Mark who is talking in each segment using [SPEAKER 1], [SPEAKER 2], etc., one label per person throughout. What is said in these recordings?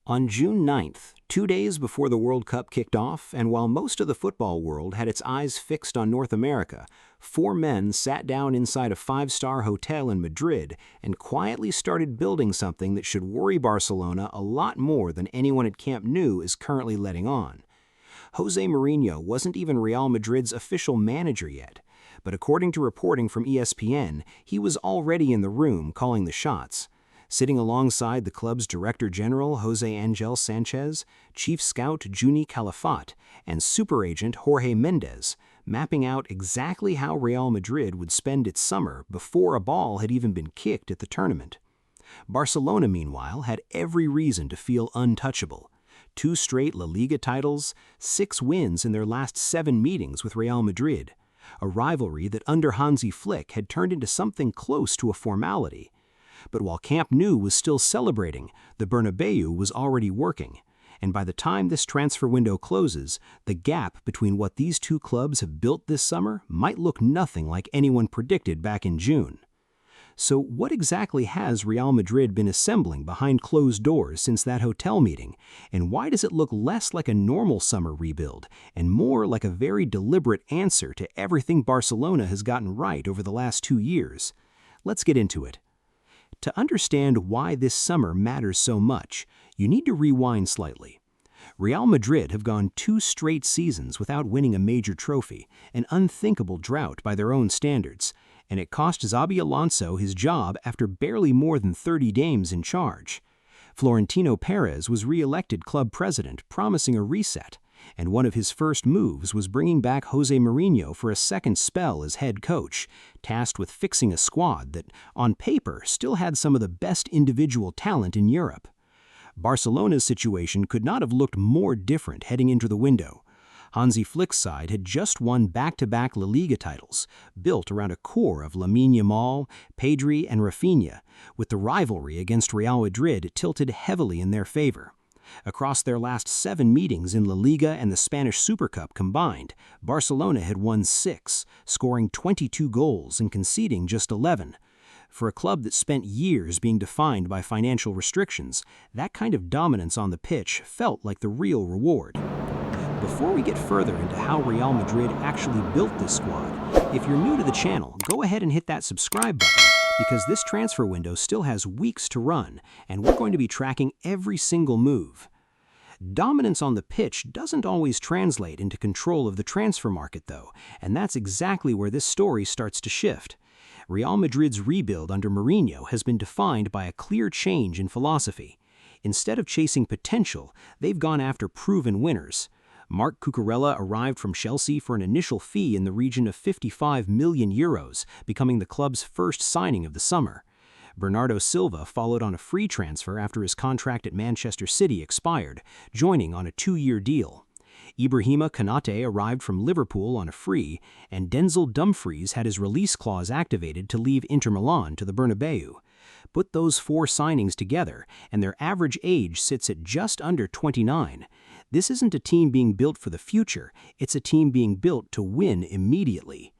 [SPEAKER 1] On June 9th, 2 days before the World Cup kicked off, and while most of the football world had its eyes fixed on North America, four men sat down inside a five-star hotel in Madrid and quietly started building something that should worry Barcelona a lot more than anyone at Camp Nou is currently letting on. Jose Mourinho wasn't even Real Madrid's official manager yet, but according to reporting from ESPN, he was already in the room calling the shots. Sitting alongside the club's Director General Jose Angel Sanchez, Chief Scout Juni Calafat, and Super Agent Jorge Mendes, mapping out exactly how Real Madrid would spend its summer before a ball had even been kicked at the tournament. Barcelona, meanwhile, had every reason to feel untouchable. 2 straight La Liga titles, 6 wins in their last 7 meetings with Real Madrid, a rivalry that under Hansi Flick had turned into something close to a formality. But while Camp Nou was still celebrating, the Bernabeu was already working, and by the time this transfer window closes, the gap between what these two clubs have built this summer might look nothing like anyone predicted back in June. So what exactly has Real Madrid been assembling behind closed doors since that hotel meeting, and why does it look less like a normal summer rebuild and more like a very deliberate answer to everything Barcelona has gotten right over the last 2 years? Let's get into it. To understand why this summer matters so much, you need to rewind slightly. Real Madrid have gone 2 straight seasons without winning a major trophy, an unthinkable drought by their own standards, and it cost Xabi Alonso his job after barely more than 30 games in charge. Florentino Perez was re-elected club president, promising a reset, and one of his first moves was bringing back Jose Mourinho for a second spell as head coach, tasked with fixing a squad that, on paper, still had some of the best individual talent in Europe. Barcelona's situation could not have looked more different heading into the window. Hansi Flick's side had just won back-to-back La Liga titles, built around a core of Lamine Yamal, Pedri, and Rafinha, with the rivalry against Real Madrid tilted heavily in their favor. Across their last 7 meetings in La Liga and the Spanish Super Cup combined, Barcelona had won 6, scoring 22 goals and conceding just 11. For a club that spent years being defined by financial restrictions, that kind of dominance on the pitch felt like the real reward. Before we get further into how Real Madrid actually built this squad, if you're new to the channel, go ahead and hit that subscribe button, because this transfer window still has weeks to run, and we're going to be tracking every single move. Dominance on the pitch doesn't always translate into control of the transfer market, though, and that's exactly where this story starts to shift. Real Madrid's rebuild under Mourinho has been defined by a clear change in philosophy. Instead of chasing potential, they've gone after proven winners. Marc Cucurella arrived from Chelsea for an initial fee in the region of €55 million, becoming the club's first signing of the summer. Bernardo Silva followed on a free transfer after his contract at Manchester City expired, joining on a 2-year deal. Ibrahima Konate arrived from Liverpool on a free, and Denzel Dumfries had his release clause activated to leave Inter Milan to the Bernabeu. Put those 4 signings together, and their average age sits at just under 29. This isn't a team being built for the future, it's a team being built to win immediately.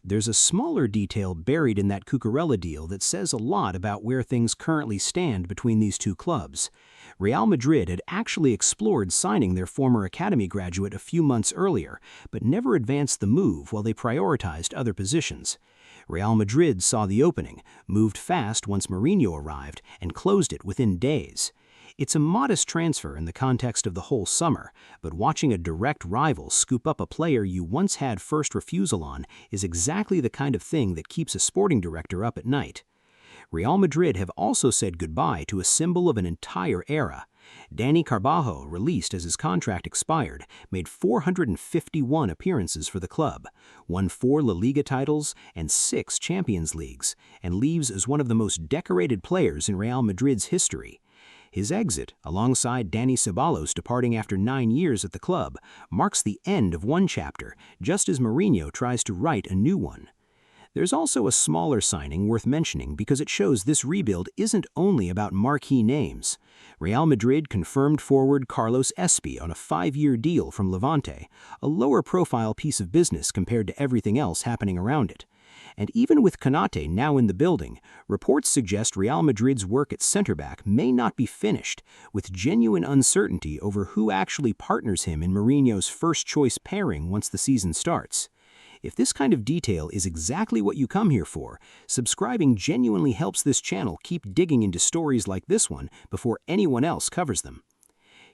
[SPEAKER 1] There's a smaller detail buried in that Cucurella deal that says a lot about where things currently stand between these two clubs. Real Madrid had actually explored signing their former academy graduate a few months earlier, but never advanced the move while they prioritized other positions. Real Madrid saw the opening, moved fast once Mourinho arrived, and closed it within days. It's a modest transfer in the context of the whole summer, but watching a direct rival scoop up a player you once had first refusal on is exactly the kind of thing that keeps a sporting director up at night. Real Madrid have also said goodbye to a symbol of an entire era. Dani Carvajal, released as his contract expired, made 451 appearances for the club, won 4 La Liga titles and 6 Champions Leagues, and leaves as one of the most decorated players in Real Madrid's history. His exit, alongside Dani Ceballos departing after 9 years at the club, marks the end of one chapter, just as Mourinho tries to write a new one. There's also a smaller signing worth mentioning because it shows this rebuild isn't only about marquee names. Real Madrid confirmed forward Carlos Espi on a 5-year deal from Levante, a lower-profile piece of business compared to everything else happening around it. And even with Konate now in the building, reports suggest Real Madrid's work at center-back may not be finished, with genuine uncertainty over who actually partners him in Mourinho's first-choice pairing once the season starts. If this kind of detail is exactly what you come here for, subscribing genuinely helps this channel keep digging into stories like this one before anyone else covers them.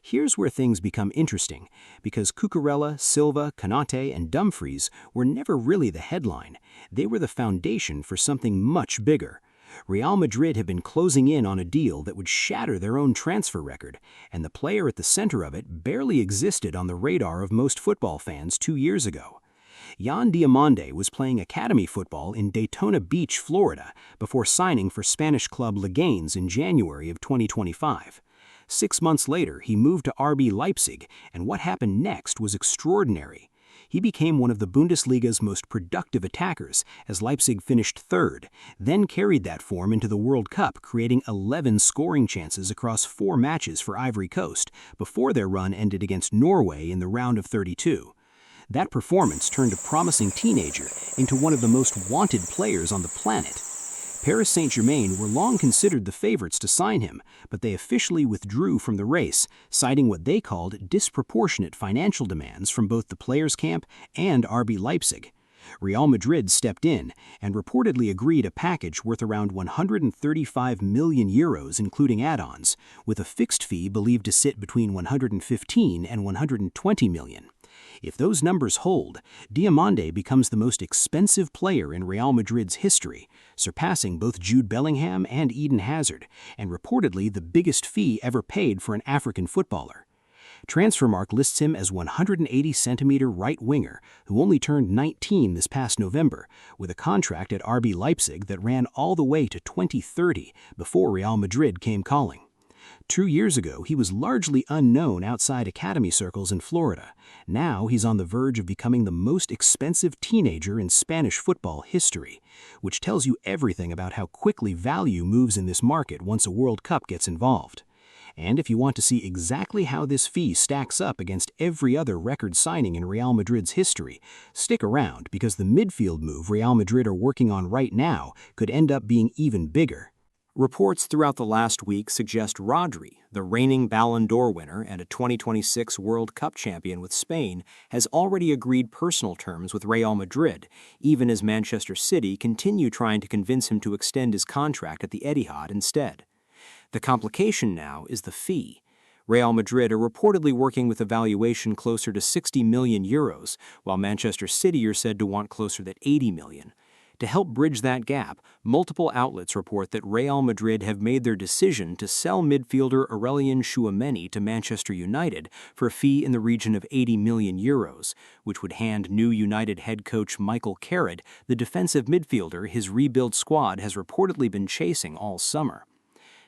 [SPEAKER 1] Here's where things become interesting, because Cucurella, Silva, Konate, and Dumfries were never really the headline. They were the foundation for something much bigger. Real Madrid have been closing in on a deal that would shatter their own transfer record, and the player at the center of it barely existed on the radar of most football fans 2 years ago. Yan Diomande was playing academy football in Daytona Beach, Florida, before signing for Spanish club Leganes in January of 2025. 6 months later, he moved to RB Leipzig, and what happened next was extraordinary. He became one of the Bundesliga's most productive attackers as Leipzig finished third, then carried that form into the World Cup, creating 11 scoring chances across 4 matches for Ivory Coast before their run ended against Norway in the round of 32. That performance turned a promising teenager into one of the most wanted players on the planet. Paris Saint-Germain were long considered the favorites to sign him, but they officially withdrew from the race, citing what they called disproportionate financial demands from both the players' camp and RB Leipzig. Real Madrid stepped in and reportedly agreed a package worth around 135 million euros including add-ons, with a fixed fee believed to sit between 115 and 120 million. If those numbers hold, Diomande becomes the most expensive player in Real Madrid's history, surpassing both Jude Bellingham and Eden Hazard, and reportedly the biggest fee ever paid for an African footballer. Transfermarkt lists him as 180-centimeter right winger who only turned 19 this past November, with a contract at RB Leipzig that ran all the way to 2030 before Real Madrid came calling. 2 years ago, he was largely unknown outside academy circles in Florida. Now he's on the verge of becoming the most expensive teenager in Spanish football history, which tells you everything about how quickly value moves in this market once a World Cup gets involved. And if you want to see exactly how this fee stacks up against every other record signing in Real Madrid's history, stick around because the midfield move Real Madrid are working on right now could end up being even bigger. Reports throughout the last week suggest Rodri, the reigning Ballon d'Or winner and a 2026 World Cup champion with Spain, has already agreed personal terms with Real Madrid, even as Manchester City continue trying to convince him to extend his contract at the Etihad instead. The complication now is the fee. Real Madrid are reportedly working with a valuation closer to 60 million euros, while Manchester City are said to want closer to 80 million. To help bridge that gap, multiple outlets report that Real Madrid have made their decision to sell midfielder Aurelien Tchouameni to Manchester United for a fee in the region of 80 million euros, which would hand new United head coach Michael Carrick the defensive midfielder his rebuild squad has reportedly been chasing all summer.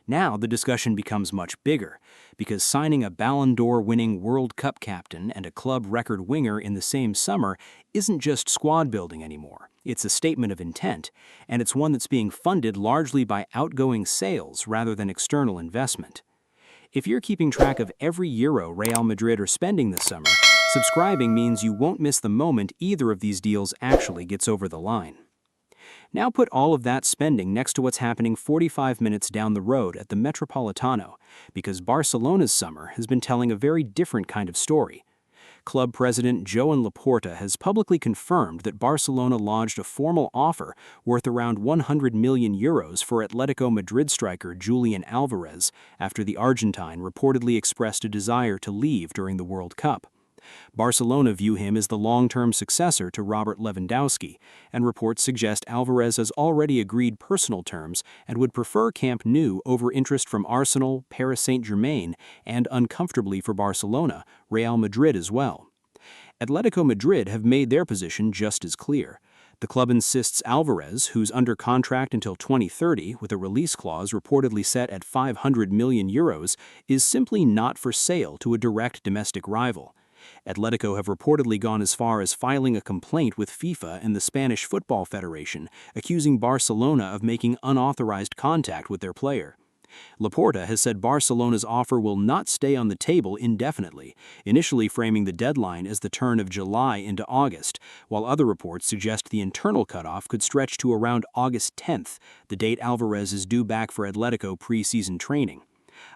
[SPEAKER 1] Now the discussion becomes much bigger, because signing a Ballon d'Or winning World Cup captain and a club record winger in the same summer isn't just squad building anymore. It's a statement of intent, and it's one that's being funded largely by outgoing sales rather than external investment. If you're keeping track of every euro Real Madrid are spending this summer, subscribing means you won't miss the moment either of these deals actually gets over the line. Now put all of that spending next to what's happening 45 minutes down the road at the Metropolitano, because Barcelona's summer has been telling a very different kind of story. Club president Joan Laporta has publicly confirmed that Barcelona lodged a formal offer worth around 100 million euros for Atletico Madrid striker Julian Alvarez after the Argentine reportedly expressed a desire to leave during the World Cup. Barcelona view him as the long-term successor to Robert Lewandowski, and reports suggest Alvarez has already agreed personal terms and would prefer Camp Nou over interest from Arsenal, Paris Saint-Germain, and, uncomfortably for Barcelona, Real Madrid as well. Atletico Madrid have made their position just as clear. The club insists Alvarez, who's under contract until 2030 with a release clause reportedly set at 500 million euros, is simply not for sale to a direct domestic rival. Atletico have reportedly gone as far as filing a complaint with FIFA and the Spanish Football Federation, accusing Barcelona of making unauthorized contact with their player.
[SPEAKER 2] Laporta has said Barcelona's offer will not stay on the table indefinitely, initially framing the deadline as the turn of July into August, while other reports suggest the internal cutoff could stretch to around August 10th, the date Alvarez is due back for Atletico pre-season training.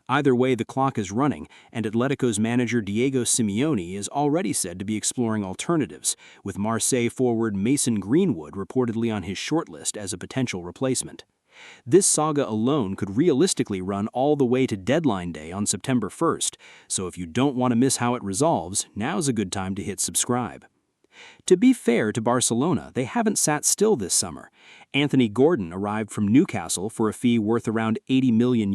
[SPEAKER 2] Either way, the clock is running, and Atletico's manager Diego Simeone is already said to be exploring alternatives, with Marseille forward Mason Greenwood reportedly on his shortlist as a potential replacement. This saga alone could realistically run all the way to deadline day on September 1st, so if you don't want to miss how it resolves, now's a good time to hit subscribe. To be fair to Barcelona, they haven't sat still this summer. Anthony Gordon arrived from Newcastle for a fee worth around €80 million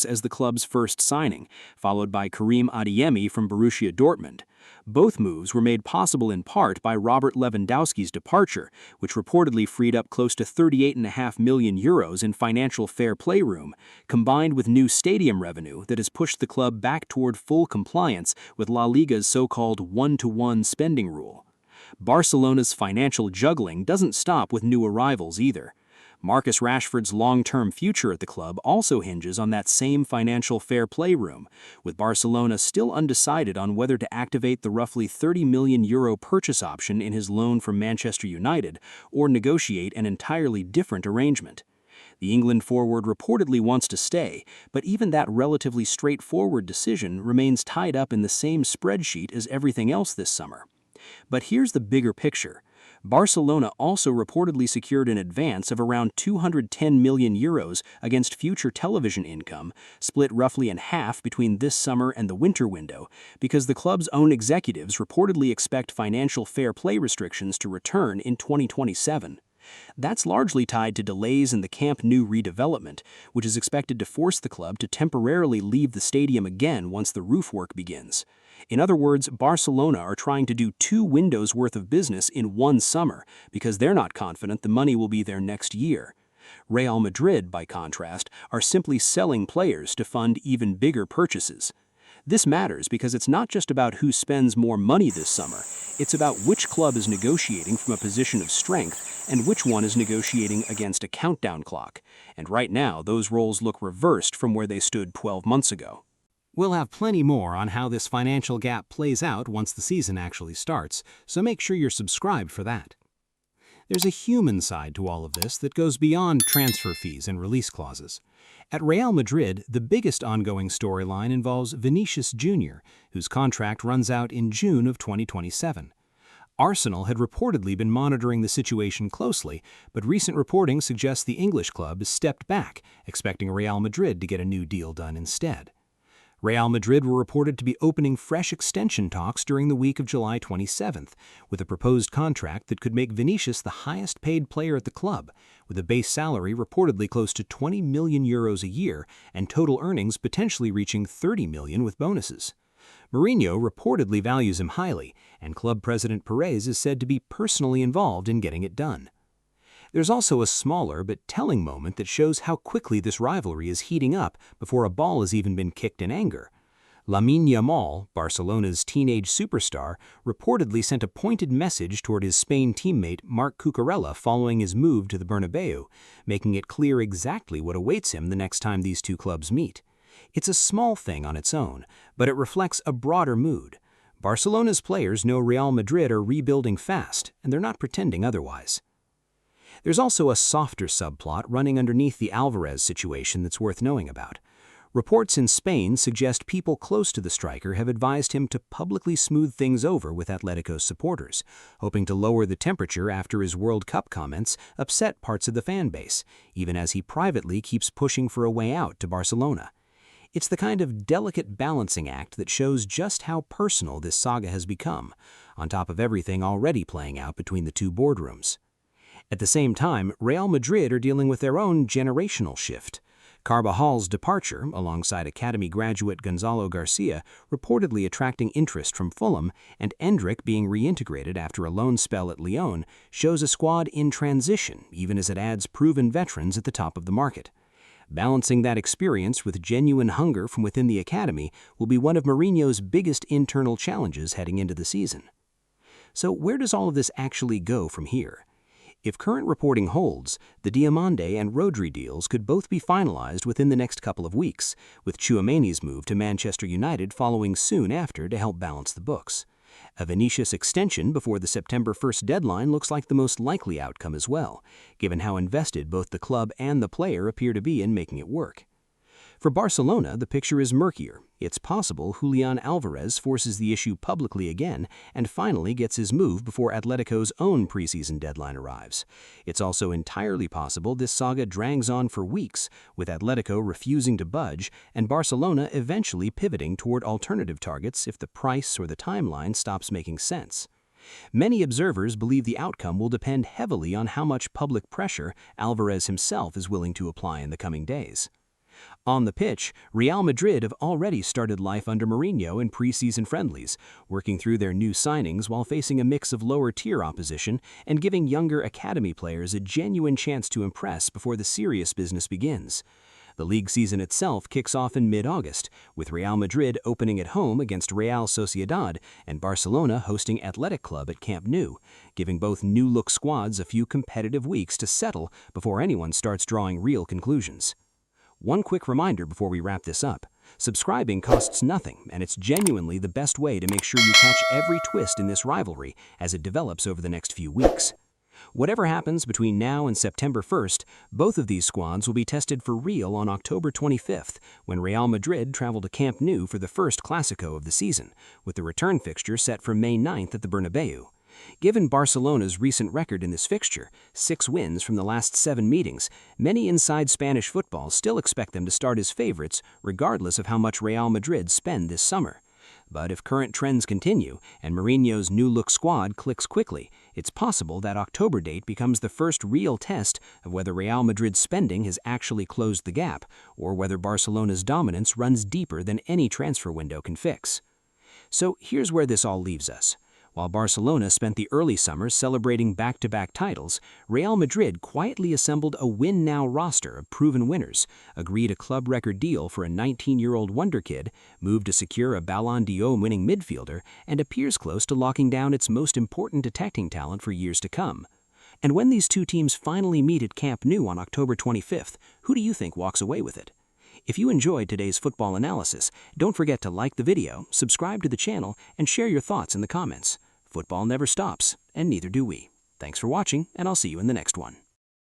[SPEAKER 2] as the club's first signing, followed by Karim Adeyemi from Borussia Dortmund. Both moves were made possible in part by Robert Lewandowski's departure, which reportedly freed up close to €38.5 million in financial fair play room, combined with new stadium revenue that has pushed the club back toward full compliance with La Liga's so-called one-to-one spending rule. Barcelona's financial juggling doesn't stop with new arrivals either. Marcus Rashford's long-term future at the club also hinges on that same financial fair play room, with Barcelona still undecided on whether to activate the roughly €30 million purchase option in his loan from Manchester United or negotiate an entirely different arrangement. The England forward reportedly wants to stay, but even that relatively straightforward decision remains tied up in the same spreadsheet as everything else this summer. But here's the bigger picture. Barcelona also reportedly secured an advance of around €210 million against future television income, split roughly in half between this summer and the winter window, because the club's own executives reportedly expect financial fair play restrictions to return in 2027. That's largely tied to delays in the Camp Nou redevelopment, which is expected to force the club to temporarily leave the stadium again once the roof work begins. In other words, Barcelona are trying to do 2 windows worth of business in one summer because they're not confident the money will be there next year. Real Madrid, by contrast, are simply selling players to fund even bigger purchases. This matters because it's not just about who spends more money this summer, it's about which club is negotiating from a position of strength and which one is negotiating against a countdown clock. And right now, those roles look reversed from where they stood 12 months ago.
[SPEAKER 1] We'll have plenty more on how this financial gap plays out once the season actually starts, so make sure you're subscribed for that. There's a human side to all of this that goes beyond transfer fees and release clauses. At Real Madrid, the biggest ongoing storyline involves Vinicius Jr., whose contract runs out in June of 2027. Arsenal had reportedly been monitoring the situation closely, but recent reporting suggests the English club has stepped back, expecting Real Madrid to get a new deal done instead. Real Madrid were reported to be opening fresh extension talks during the week of July 27th, with a proposed contract that could make Vinicius the highest-paid player at the club, with a base salary reportedly close to €20 million a year and total earnings potentially reaching €30 million with bonuses. Mourinho reportedly values him highly, and club president Perez is said to be personally involved in getting it done. There's also a smaller but telling moment that shows how quickly this rivalry is heating up before a ball has even been kicked in anger. Lamine Yamal, Barcelona's teenage superstar, reportedly sent a pointed message toward his Spain teammate Marc Cucurella following his move to the Bernabeu, making it clear exactly what awaits him the next time these two clubs meet. It's a small thing on its own, but it reflects a broader mood. Barcelona's players know Real Madrid are rebuilding fast, and they're not pretending otherwise. There's also a softer subplot running underneath the Alvarez situation that's worth knowing about. Reports in Spain suggest people close to the striker have advised him to publicly smooth things over with Atletico's supporters, hoping to lower the temperature after his World Cup comments upset parts of the fan base, even as he privately keeps pushing for a way out to Barcelona. It's the kind of delicate balancing act that shows just how personal this saga has become, on top of everything already playing out between the two boardrooms. At the same time, Real Madrid are dealing with their own generational shift. Carvajal's departure, alongside academy graduate Gonzalo Garcia, reportedly attracting interest from Fulham, and Endrick being reintegrated after a loan spell at Lyon, shows a squad in transition, even as it adds proven veterans at the top of the market. Balancing that experience with genuine hunger from within the academy will be one of Mourinho's biggest internal challenges heading into the season. So where does all of this actually go from here?
[SPEAKER 2] If current reporting holds, the Diomande and Rodri deals could both be finalized within the next couple of weeks, with Tchouaméni's move to Manchester United following soon after to help balance the books. A Vinicius extension before the September 1st deadline looks like the most likely outcome as well, given how invested both the club and the player appear to be in making it work. For Barcelona, the picture is murkier. It's possible Julian Alvarez forces the issue publicly again and finally gets his move before Atletico's own preseason deadline arrives. It's also entirely possible this saga drags on for weeks, with Atletico refusing to budge and Barcelona eventually pivoting toward alternative targets if the price or the timeline stops making sense. Many observers believe the outcome will depend heavily on how much public pressure Alvarez himself is willing to apply in the coming days. On the pitch, Real Madrid have already started life under Mourinho in preseason friendlies, working through their new signings while facing a mix of lower-tier opposition and giving younger academy players a genuine chance to impress before the serious business begins. The league season itself kicks off in mid-August, with Real Madrid opening at home against Real Sociedad and Barcelona hosting Athletic Club at Camp Nou, giving both new-look squads a few competitive weeks to settle before anyone starts drawing real conclusions. One quick reminder before we wrap this up. Subscribing costs nothing, and it's genuinely the best way to make sure you catch every twist in this rivalry as it develops over the next few weeks. Whatever happens between now and September 1st, both of these squads will be tested for real on October 25th, when Real Madrid travel to Camp Nou for the first Clasico of the season, with the return fixture set for May 9th at the Bernabeu. Given Barcelona's recent record in this fixture, 6 wins from the last 7 meetings, many inside Spanish football still expect them to start as favorites regardless of how much Real Madrid spend this summer. But if current trends continue and Mourinho's new-look squad clicks quickly, it's possible that October date becomes the first real test of whether Real Madrid's spending has actually closed the gap or whether Barcelona's dominance runs deeper than any transfer window can fix. So here's where this all leaves us. While Barcelona spent the early summer celebrating back-to-back titles, Real Madrid quietly assembled a win-now roster of proven winners, agreed a club record deal for a 19-year-old wonder kid, moved to secure a Ballon d'Or winning midfielder, and appears close to locking down its most important attacking talent for years to come. And when these two teams finally meet at Camp Nou on October 25th, who do you think walks away with it? If you enjoyed today's football analysis, don't forget to like the video, subscribe to the channel, and share your thoughts in the comments. Football never stops, and neither do we. Thanks for watching, and I'll see you in the next one.